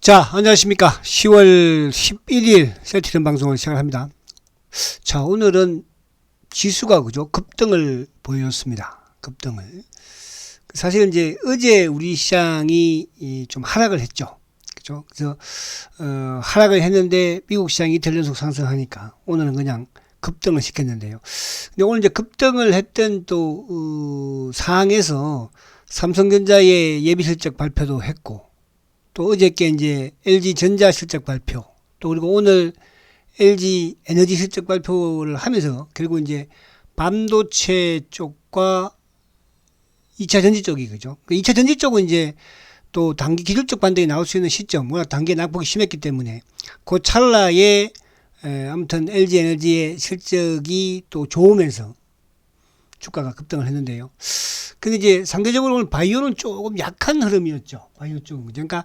자, 안녕하십니까. 10월 11일 셀트리온 방송을 시작합니다. 자, 오늘은 지수가 그죠? 급등을 보였습니다. 급등을. 사실은 이제 어제 우리 시장이 좀 하락을 했죠. 그죠? 그래서, 하락을 했는데 미국 시장이 이틀 연속 상승하니까 오늘은 그냥 급등을 시켰는데요. 근데 오늘 이제 급등을 했던 또, 상황에서 삼성전자의 예비 실적 발표도 했고, 또 어저께 이제 LG전자 실적 발표, 또 그리고 오늘 LG 에너지 실적 발표를 하면서 결국 이제 반도체 쪽과 2차 전지 쪽이 그죠. 2차 전지 쪽은 이제 또 단기 기술적 반등이 나올 수 있는 시점, 워낙 단기에 낙폭이 심했기 때문에 그 찰나에 아무튼 LG 에너지의 실적이 또 좋으면서 주가가 급등을 했는데요. 근데 이제 상대적으로 오늘 바이오는 조금 약한 흐름이었죠. 바이오 쪽은. 그러니까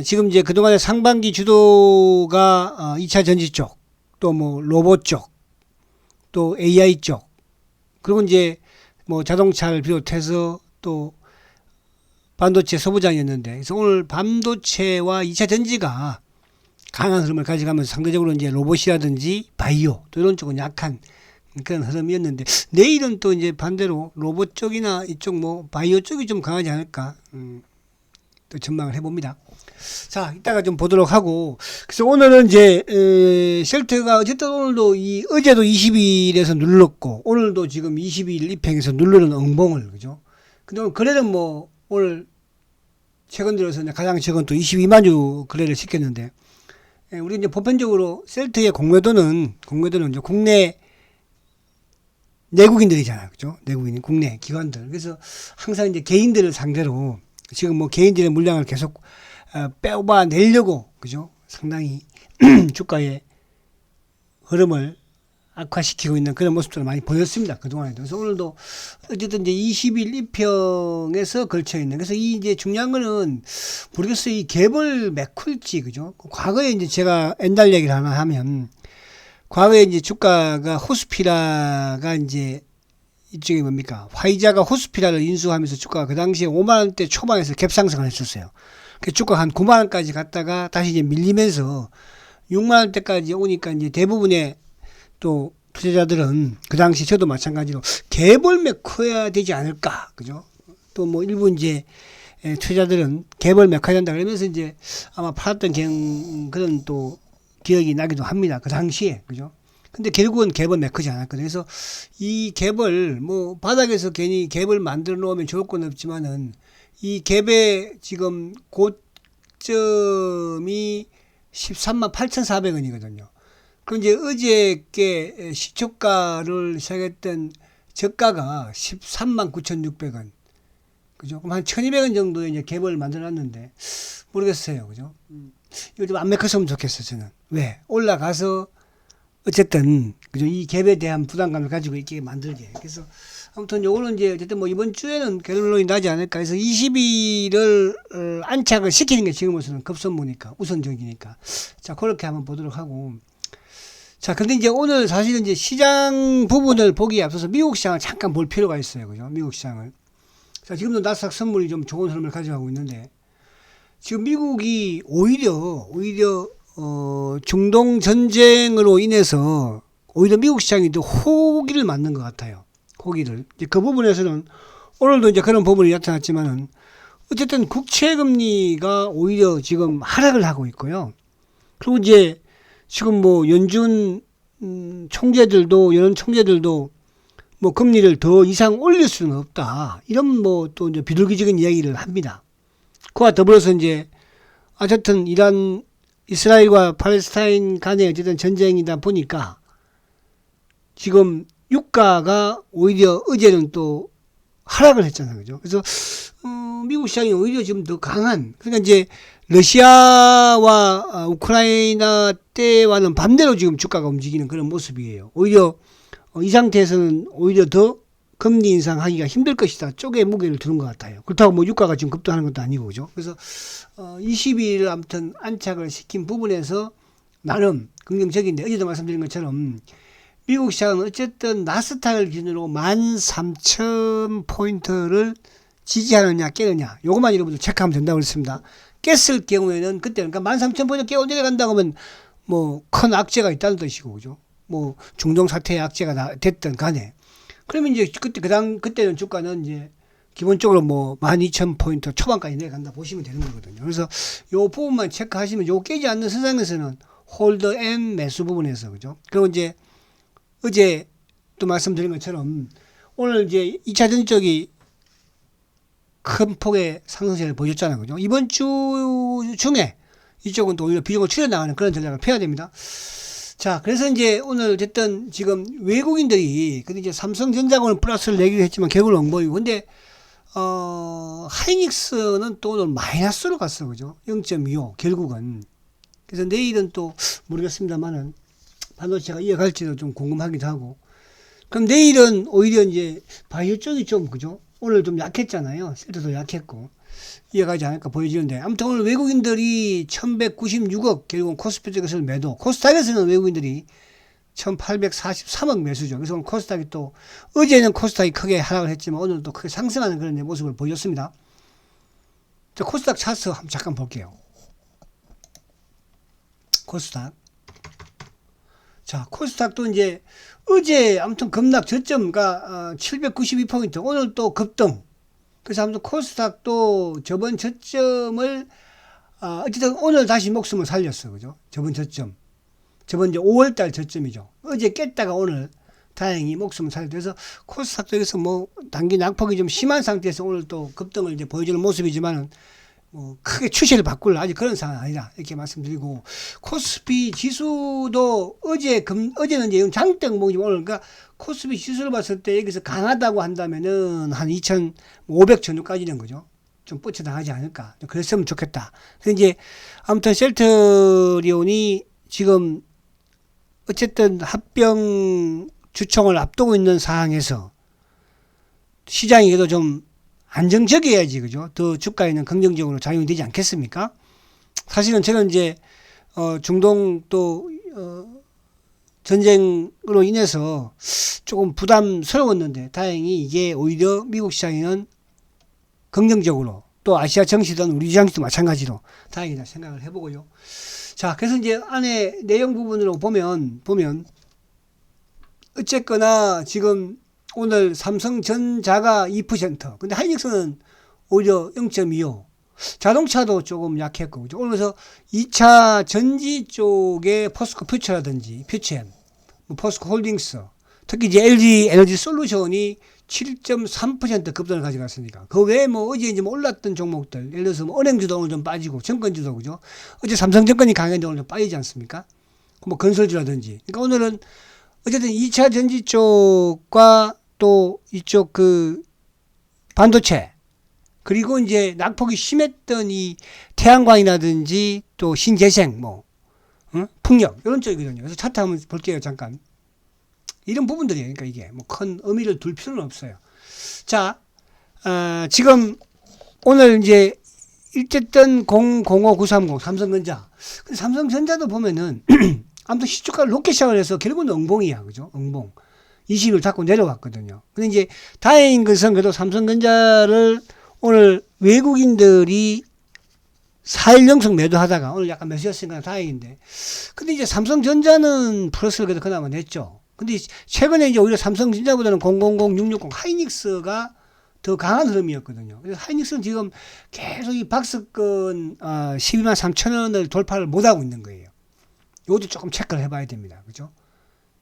지금 이제 그동안의 상반기 주도가 2차 전지 쪽, 또 뭐 로봇 쪽, 또 AI 쪽, 그리고 이제 뭐 자동차를 비롯해서 또 반도체 소부장이었는데, 그래서 오늘 반도체와 2차 전지가 강한 흐름을 가져가면서 상대적으로 이제 로봇이라든지 바이오 또 이런 쪽은 약한 그런 흐름이었는데, 내일은 또 이제 반대로 로봇 쪽이나 이쪽 뭐 바이오 쪽이 좀 강하지 않을까 또 전망을 해봅니다. 자, 이따가 좀 보도록 하고, 그래서 오늘은 이제 셀트가 어쨌든 오늘도 어제도 20일에서 눌렀고 오늘도 지금 20일 입행해서 누르는 엉봉을 그죠. 근데 오늘 거래는 뭐 오늘 최근 들어서 가장 최근 또 22만 주 거래를 시켰는데, 우리 이제 보편적으로 셀트의 공매도는 이제 국내 내국인들이잖아요. 그죠? 내국인, 국내 기관들. 그래서 항상 이제 개인들을 상대로 지금 뭐 개인들의 물량을 계속 빼와내려고, 그죠? 상당히 주가의 흐름을 악화시키고 있는 그런 모습들을 많이 보였습니다. 그동안에도. 그래서 오늘도 어쨌든 이제 20일 입형에서 걸쳐 있는. 그래서 이 이제 중요한 거는 모르겠어요. 이 갭을 메꿀지, 그죠? 과거에 이제 제가 옛날 얘기를 하나 하면, 과거에 이제 주가가 호스피라가 이제 이쪽이 뭡니까? 화이자가 호스피라를 인수하면서 주가가 그 당시에 5만원대 초반에서 갭상승을 했었어요. 그 주가가 한 9만원까지 갔다가 다시 이제 밀리면서 6만원대까지 오니까 이제 대부분의 또 투자자들은 그 당시 저도 마찬가지로 갭을 메꿔야 되지 않을까. 그죠? 또 뭐 일부 이제 투자자들은 갭을 메꿔야 된다 그러면서 이제 아마 팔았던 그런 또 기억이 나기도 합니다. 그 당시에. 그죠? 근데 결국은 갭을 메꾸지 않았거든요. 그래서 이 갭을 뭐 바닥에서 괜히 갭을 만들어 놓으면 좋을 건 없지만은 이 갭의 지금 고점이 13만 8,400원이거든요. 그럼 이제 어저께 시초가를 시작했던 저가가 13만 9,600원. 그죠? 그럼 한 1,200원 정도의 이제 갭을 만들어 놨는데 모르겠어요. 그죠? 이거 좀 안 메꿨으면 좋겠어요, 저는. 왜? 올라가서 어쨌든 그죠? 이 갭에 대한 부담감을 가지고 있게 만들게. 그래서 아무튼 요거는 이제 어쨌든 뭐 이번 주에는 결론이 나지 않을까 해서 20일을 안착을 시키는 게 지금으로서는 급선무니까 우선적이니까. 자, 그렇게 한번 보도록 하고. 자, 근데 이제 오늘 사실은 이제 시장 부분을 보기에 앞서서 미국 시장을 잠깐 볼 필요가 있어요. 그죠? 미국 시장을. 자, 지금도 나스닥 선물이 좀 좋은 흐름을 가져가고 있는데, 지금 미국이 오히려 중동 전쟁으로 인해서 오히려 미국 시장이 더 호기를 맞는 것 같아요. 호기를. 이제 그 부분에서는 오늘도 이제 그런 부분이 나타났지만은 어쨌든 국채 금리가 오히려 지금 하락을 하고 있고요. 그리고 이제 지금 뭐 연준 여론 총재들도 뭐 금리를 더 이상 올릴 수는 없다. 이런 뭐 또 이제 비둘기적인 이야기를 합니다. 그와 더불어서 이제 어쨌든 이스라엘과 팔레스타인 간의 어쨌든 전쟁이다 보니까 지금 유가가 오히려 어제는 또 하락을 했잖아요. 그죠? 그래서 미국 시장이 오히려 지금 더 강한, 그러니까 이제 러시아와 우크라이나 때와는 반대로 지금 주가가 움직이는 그런 모습이에요. 오히려 이 상태에서는 오히려 더 금리 인상하기가 힘들 것이다 쪽에 무게를 두는 것 같아요. 그렇다고 뭐 유가가 지금 급등하는 것도 아니고, 그죠? 그래서 20일 아무튼 안착을 시킨 부분에서 나름 긍정적인데, 어제도 말씀드린 것처럼 미국 시장은 어쨌든 나스닥을 기준으로 13,000포인트를 지지하느냐 깨느냐, 요것만 여러분들 체크하면 된다고 그랬습니다. 깼을 경우에는 그때는 그러니까 13,000포인트 깨고 내려간다고 하면 뭐 큰 악재가 있다는 뜻이고 그죠? 뭐 중동 사태의 악재가 됐든 간에 그러면 이제 그때는 주가는 이제 기본적으로 뭐 12,000포인트 초반까지 내려간다 보시면 되는 거거든요. 그래서 요 부분만 체크하시면 요 깨지 않는 선상에서는 홀더 앤 매수 부분에서 그죠? 그리고 이제 어제 또 말씀드린 것처럼 오늘 이제 2차 전지 쪽이 큰 폭의 상승세를 보여줬잖아요. 그죠? 이번 주 중에 이쪽은 또 오히려 비중을 줄여나가는 그런 전략을 펴야 됩니다. 자, 그래서 이제 오늘 어쨌든 지금 외국인들이 근데 이제 삼성전자가 오늘 플러스를 내기로 했지만 결국은 엉보이고 근데 하이닉스는 또 오늘 마이너스로 갔어. 그죠? 0.25 결국은. 그래서 내일은 또 모르겠습니다만은 반도체가 이어갈지도 좀 궁금하기도 하고. 그럼 내일은 오히려 이제 바이오 쪽이 좀 그죠? 오늘 좀 약했잖아요. 셀트도 약했고 이어가지 않을까 보여지는데 아무튼 오늘 외국인들이 1196억 결국은 코스피 쪽에서는 매도, 코스닥에서는 외국인들이 1843억 매수죠. 그래서 오늘 코스닥이 또 어제는 코스닥이 크게 하락을 했지만 오늘은 또 크게 상승하는 그런 모습을 보여줬습니다. 자, 코스닥 차트 한번 잠깐 볼게요. 코스닥. 자, 코스닥도 이제 어제 아무튼 급락 저점가 792포인트 오늘 또 급등. 그래서 아무튼 코스닥도 저번 저점을 어쨌든 오늘 다시 목숨을 살렸어. 그죠? 저번 저점. 저번 이제 5월달 저점이죠. 어제 깼다가 오늘 다행히 목숨을 살렸다. 그래서 코스닥 쪽에서 뭐 단기 낙폭이 좀 심한 상태에서 오늘 또 급등을 이제 보여주는 모습이지만은 뭐 크게 추세를 바꿀 아직 그런 상황이 아니다. 이렇게 말씀드리고 코스피 지수도 어제는 이제 장대 목이 오늘 그러니까 코스피 지수를 봤을 때 여기서 강하다고 한다면은 한 2,500 전후까지는 거죠. 좀 뻗쳐나가지 않을까. 그랬으면 좋겠다. 그래서 이제 아무튼 셀트리온이 지금 어쨌든 합병 주총을 앞두고 있는 상황에서 시장이 그래도 좀 안정적이어야지, 그죠? 더 주가에는 긍정적으로 작용이 되지 않겠습니까? 사실은 저는 이제, 중동 또, 전쟁으로 인해서 조금 부담스러웠는데, 다행히 이게 오히려 미국 시장에는 긍정적으로, 또 아시아 정시든 우리 시장도 마찬가지로 다행이다 생각을 해보고요. 자, 그래서 이제 안에 내용 부분으로 보면, 어쨌거나 지금 오늘 삼성전자가 2%, 근데 하이닉스는 오히려 0.25. 자동차도 조금 약했고, 그죠? 오늘 그래서 2차 전지 쪽에 포스코 퓨처라든지, 퓨처엠, 뭐 포스코 홀딩스, 특히 이제 LG 에너지 솔루션이 7.3% 급등을 가져갔으니까. 그 외에 뭐 어제 이제 뭐 올랐던 종목들, 예를 들어서 뭐 은행주도 오늘 좀 빠지고, 증권주도, 그죠? 어제 삼성증권이 강했는데 오늘 좀 빠지지 않습니까? 뭐 건설주라든지. 그러니까 오늘은 어쨌든 2차 전지 쪽과 또 이쪽 그 반도체 그리고 이제 낙폭이 심했던 이 태양광이라든지 또 신재생 뭐 풍력 이런 쪽이거든요. 그래서 차트 한번 볼게요. 잠깐. 이런 부분들이에요. 그러니까 이게 뭐 큰 의미를 둘 필요는 없어요. 자, 지금 오늘 이제 일제던 005930 삼성전자. 근데 삼성전자도 보면은 아무튼 시초가를 높게 시작을 해서 결국은 엉봉이야. 그죠? 엉봉. 20을 잡고 내려왔거든요. 근데 이제 다행인 것은 그래도 삼성전자를 오늘 외국인들이 4일 연속 매도하다가 오늘 약간 매수였으니까 다행인데. 근데 이제 삼성전자는 플러스를 그래도 그나마 냈죠. 근데 최근에 이제 오히려 삼성전자보다는 000660 하이닉스가 더 강한 흐름이었거든요. 그래서 하이닉스는 지금 계속 이 박스권 12만 3천 원을 돌파를 못하고 있는 거예요. 이것도 조금 체크를 해봐야 됩니다. 그죠?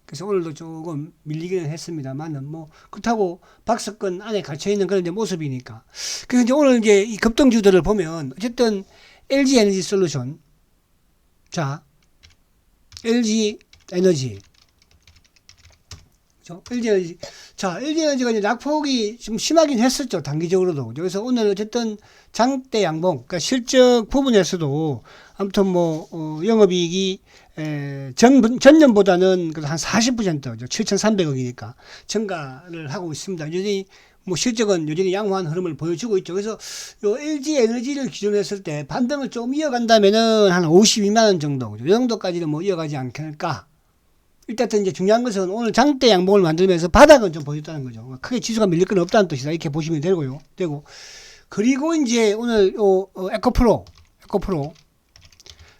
그래서 오늘도 조금 밀리기는 했습니다만은 뭐 그렇다고 박스권 안에 갇혀 있는 그런 이제 모습이니까. 그래서 이제 오늘 이제 이 급등주들을 보면 어쨌든 LG 에너지 솔루션, 자 LG 에너지, 그죠? LG 에너지, 자 LG 에너지가 이제 낙폭이 좀 심하긴 했었죠 단기적으로도. 그래서 오늘 어쨌든 장대 양봉, 그러니까 실적 부분에서도 아무튼 뭐 영업이익이 전년보다는 한 40%죠. 7,300억이니까 증가를 하고 있습니다. 여전히 뭐 실적은 여전히 양호한 흐름을 보여주고 있죠. 그래서 요 LG 에너지를 기준으로 했을 때 반등을 좀 이어간다면은 한 52만 원 정도, 그죠? 이 정도까지는 뭐 이어가지 않을까. 일단 이제 중요한 것은 오늘 장대 양봉을 만들면서 바닥은 좀 보였다는 거죠. 크게 지수가 밀릴 건 없다는 뜻이다. 이렇게 보시면 되고 그리고 이제 오늘 에코프로 에코프로.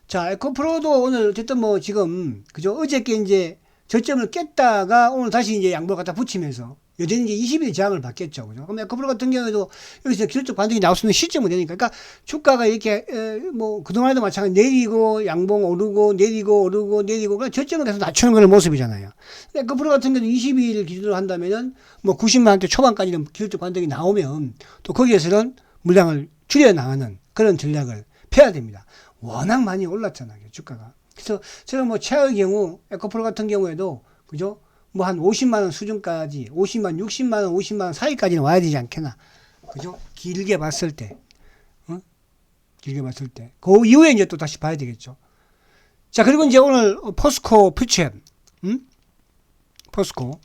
자, 에코프로도 오늘 어쨌든 뭐 지금 그죠? 어저께 이제 저점을 깼다가 오늘 다시 이제 양보를 갖다 붙이면서 여전히 이제 20일 저항을 받겠죠. 그죠? 그럼 에코프로 같은 경우에도 여기서 기술적 반등이 나올 수 있는 시점은 되니까. 그러니까 주가가 이렇게 뭐 그동안에도 마찬가지 내리고 양봉 오르고 내리고 오르고 내리고 그냥 저점을 계속 낮추는 그런 모습이잖아요. 에코프로 같은 경우는 22일 기준으로 한다면은 뭐 90만 원대 초반까지는 기술적 반등이 나오면 또 거기에서는 물량을 줄여 나가는 그런 전략을 펴야 됩니다. 워낙 많이 올랐잖아요, 주가가. 그래서 제가 뭐 최악의 경우 에코프로 같은 경우에도 그죠? 뭐 한 50만 원 수준까지 50만 60만 원 50만 원 사이까지는 와야 되지 않겠나. 그죠? 길게 봤을 때. 길게 봤을 때. 그 이후에 이제 또 다시 봐야 되겠죠. 자, 그리고 이제 오늘 포스코 퓨처. 포스코.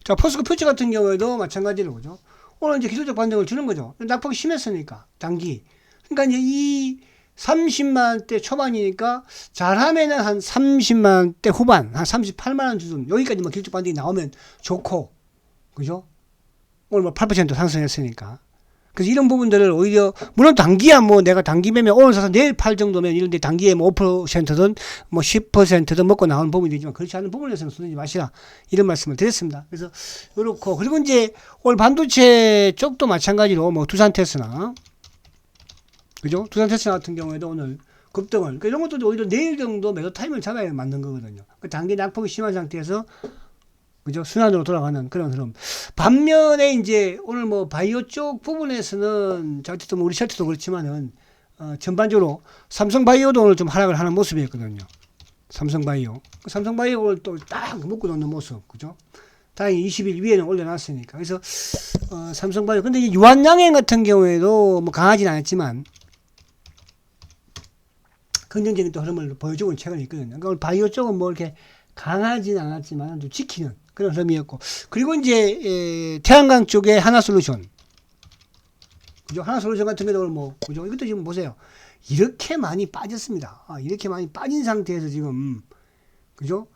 자, 포스코 퓨처 같은 경우에도 마찬가지로 그죠? 오늘 이제 기술적 반등을 주는 거죠. 낙폭이 심했으니까 단기. 그러니까 이제 이 30만원대 초반이니까 잘하면은 한 30만원대 후반 한 38만원 수준 여기까지 뭐 기술적 반등이 나오면 좋고 그죠? 오늘 뭐 8% 상승했으니까 그래서 이런 부분들을 오히려 물론 단기야 뭐 내가 단기 매매 오늘 사서 내일 팔 정도면 이런데 단기에 뭐 5%든 뭐 10%든 먹고 나오는 부분이 되지만 그렇지 않은 부분에서는 손대지 마시라 이런 말씀을 드렸습니다. 그래서 그렇고 그리고 이제 오늘 반도체 쪽도 마찬가지로 뭐 두산테스나 그죠? 두산테스나 같은 경우에도 오늘 급등을 그러니까 이런 것도 오히려 내일 정도 매도 타임을 잡아야 맞는 거거든요. 그 단기 낙폭이 심한 상태에서 그죠? 순환으로 돌아가는 그런 흐름. 반면에 이제 오늘 뭐 바이오 쪽 부분에서는 어쨌든 뭐 우리 셔츠도 그렇지만은 전반적으로 삼성바이오도 오늘 좀 하락을 하는 모습이었거든요. 삼성바이오. 삼성바이오 오늘 또 딱 묶고 놓는 모습. 그죠? 다행히 20일 위에는 올려놨으니까. 그래서 삼성바이오. 근데 이 유한양행 같은 경우에도 뭐 강하진 않았지만 긍정적인 또 흐름을 보여주고 최근에 있거든요. 그러니까 오늘 바이오 쪽은 뭐 이렇게 강하진 않았지만 좀 지키는 그런 흐름이었고. 그리고 이제 태양광 쪽에 하나솔루션. 그죠? 하나솔루션 같은 경우도 뭐 그죠? 이것도 지금 보세요. 이렇게 많이 빠졌습니다. 이렇게 많이 빠진 상태에서 지금 그죠?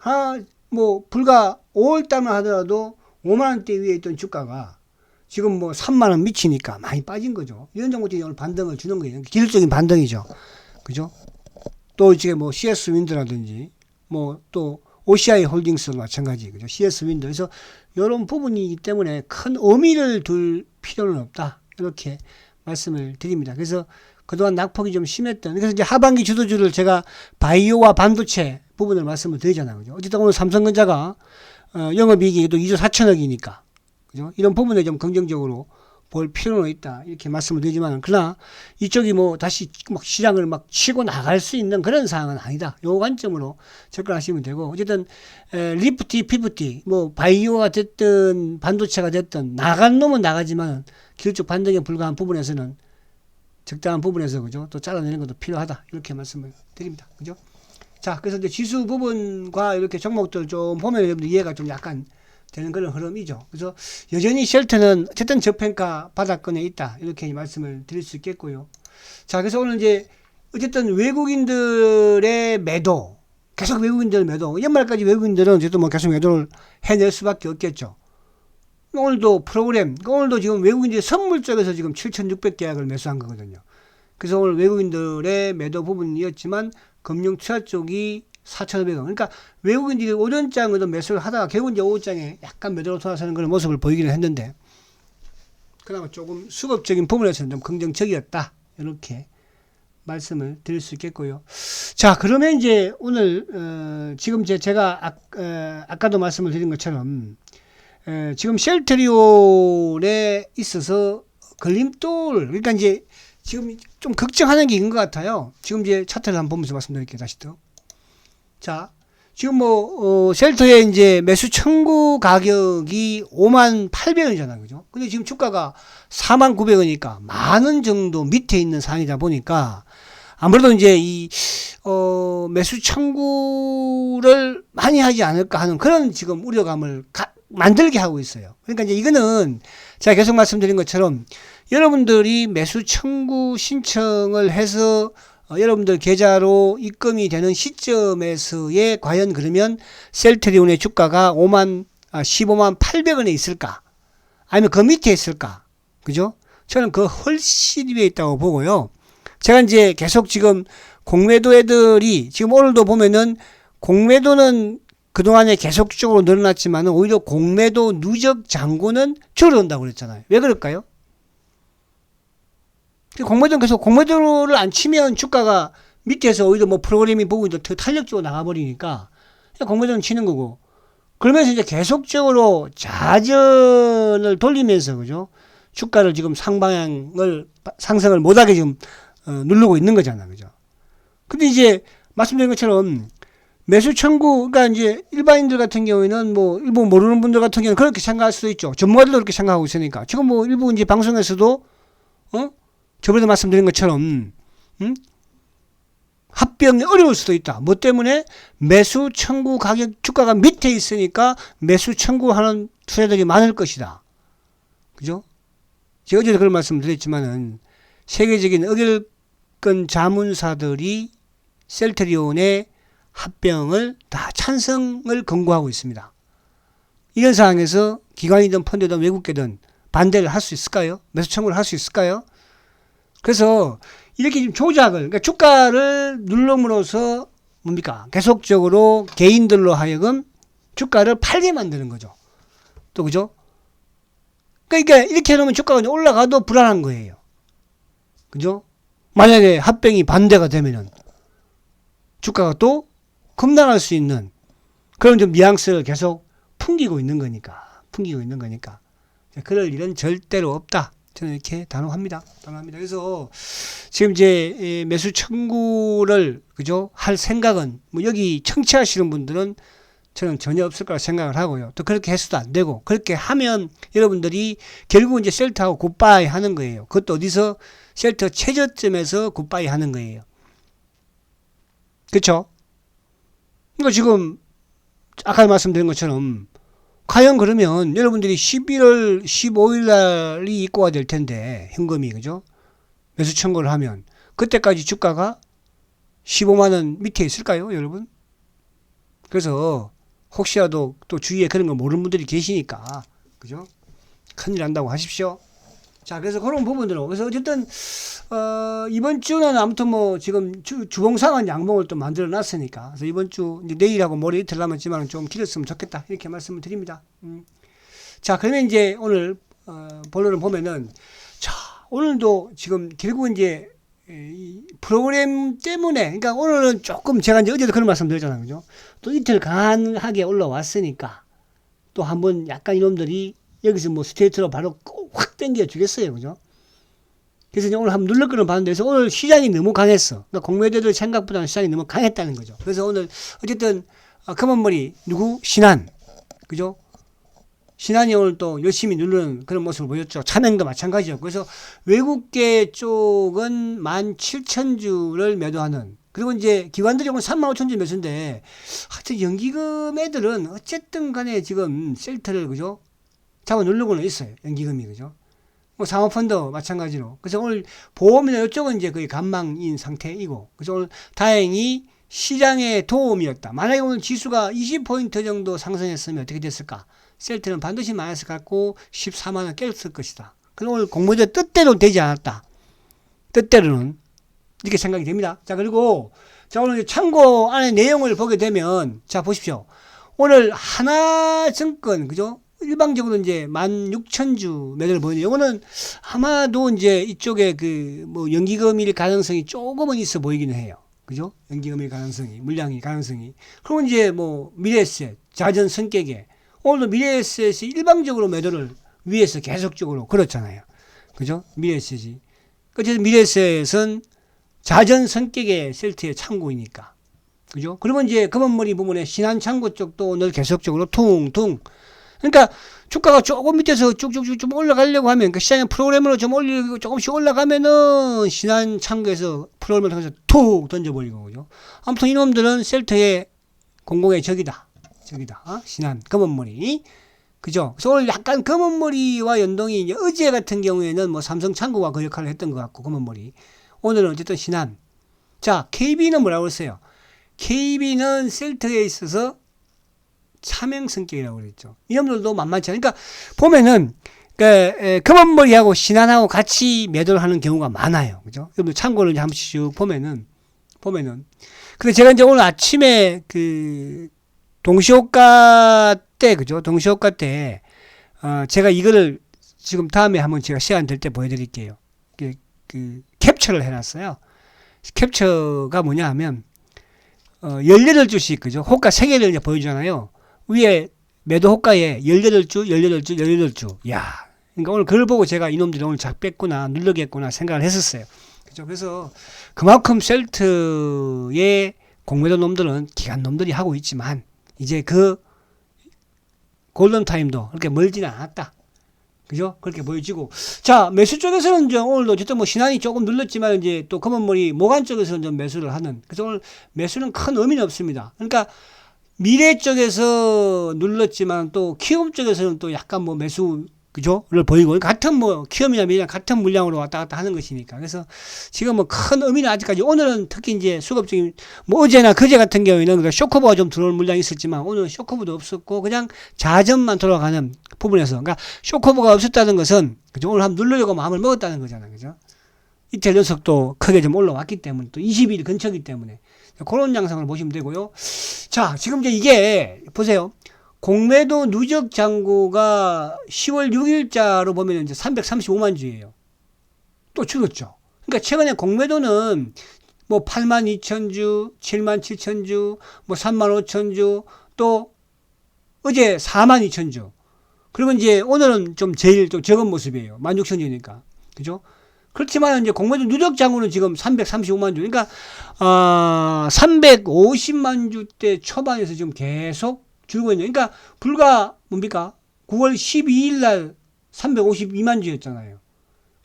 뭐 불과 5월달만 하더라도 5만 원대 위에 있던 주가가 지금 뭐 3만 원 미치니까 많이 빠진 거죠. 이런 정도들이 오늘 반등을 주는 거예요. 기술적인 반등이죠. 그죠? 또 이제 뭐 CS 윈드라든지 뭐 또 OCI 홀딩스도 마찬가지. 그죠? CS 윈드. 그래서 이런 부분이기 때문에 큰 의미를 둘 필요는 없다. 이렇게 말씀을 드립니다. 그래서 그동안 낙폭이 좀 심했던 그래서 이제 하반기 주도주를 제가 바이오와 반도체 부분을 말씀을 드리잖아요. 그죠? 어쨌든 오늘 삼성전자가 영업이익이 또 2조 4천억이니까 그죠? 이런 부분에 좀 긍정적으로 볼 필요는 있다. 이렇게 말씀을 드리지만 그러나 이쪽이 뭐 다시 막 시장을 막 치고 나갈 수 있는 그런 상황은 아니다. 요 관점으로 접근하시면 되고 어쨌든 리프티, 피프티 뭐 바이오가 됐든 반도체가 됐든 나간 놈은 나가지만 기술적 반등에 불과한 부분에서는 적당한 부분에서 그죠? 또 잘라내는 것도 필요하다. 이렇게 말씀을 드립니다. 그죠? 자, 그래서 이제 지수 부분과 이렇게 종목들 좀 보면 여러분들 이해가 좀 약간 되는 그런 흐름이죠. 그래서 여전히 쉘터는 어쨌든 저평가 바닥권에 있다. 이렇게 말씀을 드릴 수 있겠고요. 자, 그래서 오늘 이제 어쨌든 외국인들의 매도, 계속 외국인들 매도, 연말까지 외국인들은 어쨌든 뭐 계속 매도를 해낼 수밖에 없겠죠. 오늘도 프로그램, 오늘도 지금 외국인들이 선물 쪽에서 지금 7,600계약을 매수한 거거든요. 그래서 오늘 외국인들의 매도 부분이었지만 금융 투자 쪽이 4,500원. 그러니까 외국인들이 오전장에도 매수를 하다가 결국 이제 오후장에 약간 매도로 돌아서는 그런 모습을 보이기는 했는데 그나마 조금 수급적인 부분에서는 좀 긍정적이었다. 이렇게 말씀을 드릴 수 있겠고요. 자, 그러면 이제 오늘 지금 제가 아까도 말씀을 드린 것처럼 지금 쉘트리온에 있어서 걸림돌 그러니까 이제 지금 좀 걱정하는 게 있는 것 같아요. 지금 이제 차트를 한번 보면서 말씀드릴게요. 다시 또. 자, 지금 뭐 쉘터의 이제 매수 청구 가격이 58,800원이잖아요. 그죠? 근데 지금 주가가 49,900원이니까 만원 정도 밑에 있는 상황이다 보니까 아무래도 이제 이 매수 청구를 많이 하지 않을까 하는 그런 지금 우려감을 만들게 하고 있어요. 그러니까 이제 이거는 제가 계속 말씀드린 것처럼 여러분들이 매수 청구 신청을 해서 여러분들 계좌로 입금이 되는 시점에서의 과연 그러면 셀트리온의 주가가 15,800원에 있을까? 아니면 그 밑에 있을까? 그죠? 저는 그 훨씬 위에 있다고 보고요. 제가 이제 계속 지금 공매도 애들이 지금 오늘도 보면은 공매도는 그동안에 계속적으로 늘어났지만 오히려 공매도 누적 잔고는 줄어든다고 그랬잖아요. 왜 그럴까요? 공매도는 계속 공매도를 안 치면 주가가 밑에서 오히려 뭐 프로그래밍 보고 더 탄력적으로 나가버리니까 공매도는 치는 거고, 그러면서 이제 계속적으로 자전을 돌리면서 그죠? 주가를 지금 상승을 못하게 지금 누르고 있는 거잖아, 그죠? 근데 이제 말씀드린 것처럼 매수 청구, 그러니까 이제 일반인들 같은 경우에는 뭐 일부 모르는 분들 같은 경우는 그렇게 생각할 수도 있죠. 전문가들도 그렇게 생각하고 있으니까. 지금 뭐 일부 이제 방송에서도 저번에도 말씀드린 것처럼 합병이 어려울 수도 있다. 뭐 때문에? 매수 청구 가격 주가가 밑에 있으니까 매수 청구하는 투자들이 많을 것이다. 그죠? 제가 어제도 그런 말씀을 드렸지만은 세계적인 의결권 자문사들이 셀트리온의 합병을 다 찬성을 권고하고 있습니다. 이런 상황에서 기관이든 펀드든 외국계든 반대를 할 수 있을까요? 매수 청구를 할 수 있을까요? 그래서 이렇게 지금 조작을, 그러니까 주가를 누름으로써 뭡니까? 계속적으로 개인들로 하여금 주가를 팔게 만드는 거죠. 또 그죠? 그러니까 이렇게 해놓으면 주가가 올라가도 불안한 거예요. 그죠? 만약에 합병이 반대가 되면은 주가가 또 급락할 수 있는 그런 좀 뉘앙스를 계속 풍기고 있는 거니까. 그럴 일은 절대로 없다. 저는 이렇게 단호합니다. 그래서 지금 이제 매수 청구를 그죠? 할 생각은 뭐 여기 청취하시는 분들은 저는 전혀 없을 거라 생각을 하고요. 또 그렇게 해서도 안 되고, 그렇게 하면 여러분들이 결국은 이제 셀트하고 굿바이 하는 거예요. 그것도 어디서? 셀트 최저점에서 굿바이 하는 거예요. 그렇죠? 그러니까 지금 아까 말씀드린 것처럼 과연 그러면 여러분들이 11월 15일 날이 입고가 될 텐데 현금이 그죠? 매수 청구를 하면 그때까지 주가가 15만 원 밑에 있을까요, 여러분? 그래서 혹시라도 또 주위에 그런 거 모르는 분들이 계시니까 그죠? 큰일 난다고 하십시오. 자, 그래서 그런 부분들로. 그래서 어쨌든, 이번 주는 아무튼 뭐 지금 주봉상한 양봉을 또 만들어 놨으니까. 그래서 이번 주, 이제 내일하고 모레 이틀 남았지만 좀 길었으면 좋겠다. 이렇게 말씀을 드립니다. 자, 그러면 이제 오늘, 본론을 보면은, 자, 오늘도 지금 결국 이제, 이 프로그램 때문에, 그러니까 오늘은 조금 제가 이제 어제도 그런 말씀 드렸잖아요. 그죠? 또 이틀 강하게 올라왔으니까, 또 한번 약간 이놈들이 여기서 뭐 스트레이트로 바로 확 당겨 주겠어요. 그죠? 그래서 이제 오늘 한번 눌러끌어 봤는데, 그래서 오늘 시장이 너무 강했어. 그러니까 공매도들 생각보다는 시장이 너무 강했다는 거죠. 그래서 오늘 어쨌든 검은머리 누구? 신한. 그죠? 신한이 오늘 또 열심히 누르는 그런 모습을 보였죠. 차명도 마찬가지죠. 그래서 외국계 쪽은 17,000주를 매도하는, 그리고 이제 기관들이 오늘 35,000주 매수인데, 하여튼 연기금 애들은 어쨌든 간에 지금 셀트를 그죠? 잡아 누르고는 있어요. 연기금이 그죠? 뭐 사모펀드 마찬가지로. 그래서 오늘 보험이나 이쪽은 이제 거의 간망인 상태이고, 그래서 오늘 다행히 시장의 도움이었다. 만약에 오늘 지수가 20포인트 정도 상승했으면 어떻게 됐을까? 셀트는 반드시 마이너스 갖고 14만 원 깼을 것이다. 그럼 오늘 공모제 뜻대로 되지 않았다. 뜻대로는 이렇게 생각이 됩니다. 자, 그리고 자, 오늘 참고 안에 내용을 보게 되면, 자, 보십시오. 오늘 하나증권 그죠? 일방적으로 이제 16,000주 매도를 보이는데, 이거는 아마도 이제 이쪽에 그 뭐 연기금일 가능성이 조금은 있어 보이기는 해요. 그죠? 연기금일 가능성이, 물량이 가능성이. 그리고 이제 뭐 미래에셋, 자전 성격에 오늘도 미래에셋이 일방적으로 매도를 위해서 계속적으로 걸었잖아요. 그죠? 미래에셋이. 어쨌든 미래에셋은 자전 성격의 셀트의 창고이니까. 그죠? 그러면 이제 검은머리 부분에 신한 창고 쪽도 오늘 계속적으로 퉁퉁. 그러니까 주가가 조금 밑에서 쭉쭉쭉 좀 올라가려고 하면, 그 시장의 프로그램으로 좀 올리고 조금씩 올라가면은 신한 창구에서 프로그램을 통해서 툭 던져버리고, 그죠? 아무튼 이놈들은 셀트의 공공의 적이다. 신한, 검은머리. 그죠? 그래서 오늘 약간 검은머리와 연동이, 이제 어제 같은 경우에는 뭐 삼성 창구가 그 역할을 했던 것 같고, 검은머리. 오늘은 어쨌든 신한. 자, KB는 뭐라고 했어요? KB는 셀트에 있어서 차명 성격이라고 그랬죠. 이놈들도 만만치 않아. 그러니까 보면은 그러니까 금원머리하고 신한하고 같이 매도를 하는 경우가 많아요. 그죠? 여러분 참고로 이제 한 번씩 쭉 보면은. 근데 제가 이제 오늘 아침에 그 동시호가 때, 그죠? 동시호가 때, 제가 이거를 지금 다음에 한번 제가 시간 될 때 보여드릴게요. 캡처를 해놨어요. 캡처가 뭐냐 하면, 18주씩, 그죠? 호가 3개를 이제 보여주잖아요. 위에 매도 호가에 18주, 18주, 18주. 야, 그러니까 오늘 그걸 보고 제가 이놈들이 오늘 작뺐구나, 누르겠구나 생각을 했었어요. 그죠? 그래서 그만큼 셀트의 공매도 놈들은 기간 놈들이 하고 있지만, 이제 그 골든타임도 그렇게 멀지는 않았다. 그죠? 그렇게 보여지고. 자, 매수 쪽에서는 이제 오늘도 어쨌든 뭐 신한이 조금 눌렀지만 이제 또 검은머리 모간 쪽에서는 좀 매수를 하는. 그래서 오늘 매수는 큰 의미는 없습니다. 그러니까 미래 쪽에서 눌렀지만 또 키움 쪽에서는 또 약간 뭐 매수, 그죠?를 보이고, 같은 뭐, 키움이나 미래나 같은 물량으로 왔다 갔다 하는 것이니까. 그래서 지금 뭐 큰 의미는 아직까지, 오늘은 특히 이제 수급적인, 뭐 어제나 그제 같은 경우에는 쇼커버가 좀 들어올 물량이 있었지만, 오늘은 쇼커버도 없었고, 그냥 자전만 돌아가는 부분에서. 그러니까 쇼커버가 없었다는 것은, 그죠? 오늘 한번 누르려고 마음을 먹었다는 거잖아요. 그죠? 이틀 연속도 크게 좀 올라왔기 때문에, 또 20일 근처이기 때문에. 그런 양상을 보시면 되고요. 자, 지금 이제 이게, 보세요. 공매도 누적 잔고가 10월 6일자로 보면 이제 335만 주예요. 또 줄었죠. 그러니까 최근에 공매도는 뭐 8만 2천 주, 7만 7천 주, 뭐 3만 5천 주, 또 어제 4만 2천 주. 그리고 이제 오늘은 좀 제일 좀 적은 모습이에요. 16,000 주니까. 그죠? 그렇지만 이제 공매도 누적 잔고는 지금 335만 주. 그러니까 350만 주대 초반에서 지금 계속 줄고 있는. 그러니까 불과 뭡니까? 9월 12일 날 352만 주였잖아요.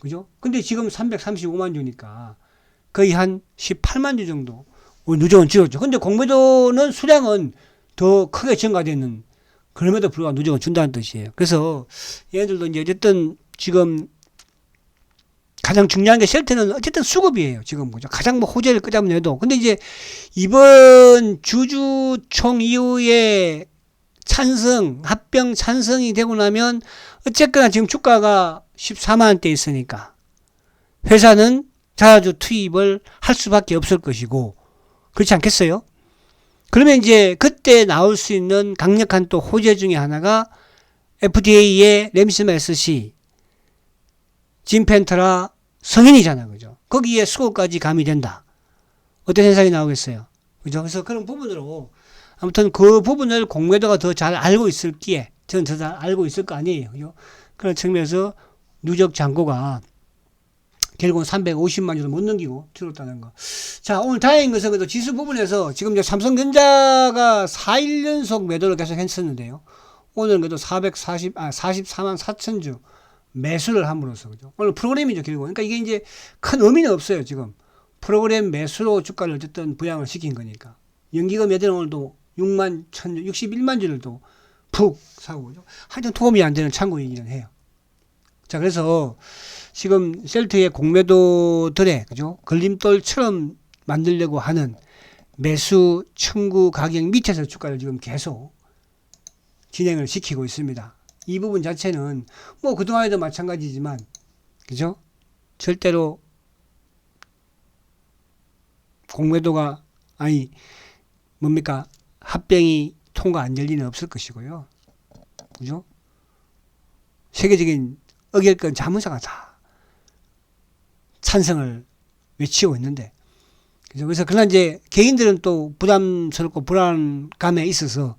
그죠? 근데 지금 335만 주니까 거의 한 18만 주 정도 누적은 줄었죠. 근데 공매도는 수량은 더 크게 증가되는, 그럼에도 불구하고 누적은 준다는 뜻이에요. 그래서 얘네들도 이제 어쨌든 지금 가장 중요한 게 셀트는 어쨌든 수급이에요. 지금 그죠? 가장 뭐 호재를 끄자면 해도. 근데 이제 이번 주주총 이후에 찬성, 합병 찬성이 되고 나면 어쨌거나 지금 주가가 14만원대 있으니까 회사는 자사주 투입을 할 수밖에 없을 것이고, 그렇지 않겠어요? 그러면 이제 그때 나올 수 있는 강력한 또 호재 중에 하나가 FDA의 램시마 SC, 진펜트라 성인이잖아. 그죠? 거기에 수급까지 가미된다. 어떤 현상이 나오겠어요? 그죠? 그래서 그런 부분으로 아무튼 그 부분을 공매도가 더 잘 알고 있을기에, 저는 더 잘 알고 있을 거 아니에요. 그죠? 그런 측면에서 누적 잔고가 결국은 350만 주도 못 넘기고 줄었다는 거. 자, 오늘 다행인 것은 그래도 지수 부분에서 지금 이제 삼성전자가 4일 연속 매도를 계속 했었는데요. 오늘은 그래도 44만 4천 주 매수를 함으로써, 그죠? 오늘 프로그램이죠, 결국. 그러니까 이게 이제 큰 의미는 없어요, 지금. 프로그램 매수로 주가를 어쨌든 부양을 시킨 거니까. 연기금 매도는 오늘도 6만 61만 주를 또 푹 사고, 그죠? 하여튼 도움이 안 되는 참고이기는 해요. 자, 그래서 지금 셀트의 공매도들의, 그죠? 걸림돌처럼 만들려고 하는 매수 청구 가격 밑에서 주가를 지금 계속 진행을 시키고 있습니다. 이 부분 자체는 뭐 그동안에도 마찬가지지만, 그죠? 절대로 공매도가, 아니, 뭡니까? 합병이 통과 안 될 리는 없을 것이고요. 그죠? 세계적인 의결권 자문사가 다 찬성을 외치고 있는데, 그죠? 그래서 그러나 이제 개인들은 또 부담스럽고 불안감에 있어서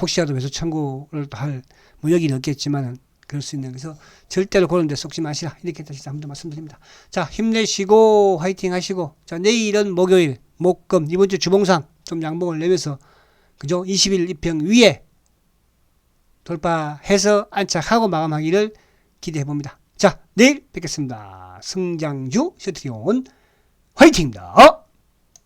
혹시라도 매수 청구를 할 여기는 없겠지만 그럴 수 있는. 그래서 절대로 그런 데 속지 마시라, 이렇게 다시 한번 말씀드립니다. 자, 힘내시고 화이팅 하시고, 자, 내일은 목요일, 목금, 이번 주 주봉상 좀 양봉을 내면서, 그죠? 20일 입평 위에 돌파해서 안착하고 마감하기를 기대해 봅니다. 자, 내일 뵙겠습니다. 승장주 셔트리온 화이팅입니다.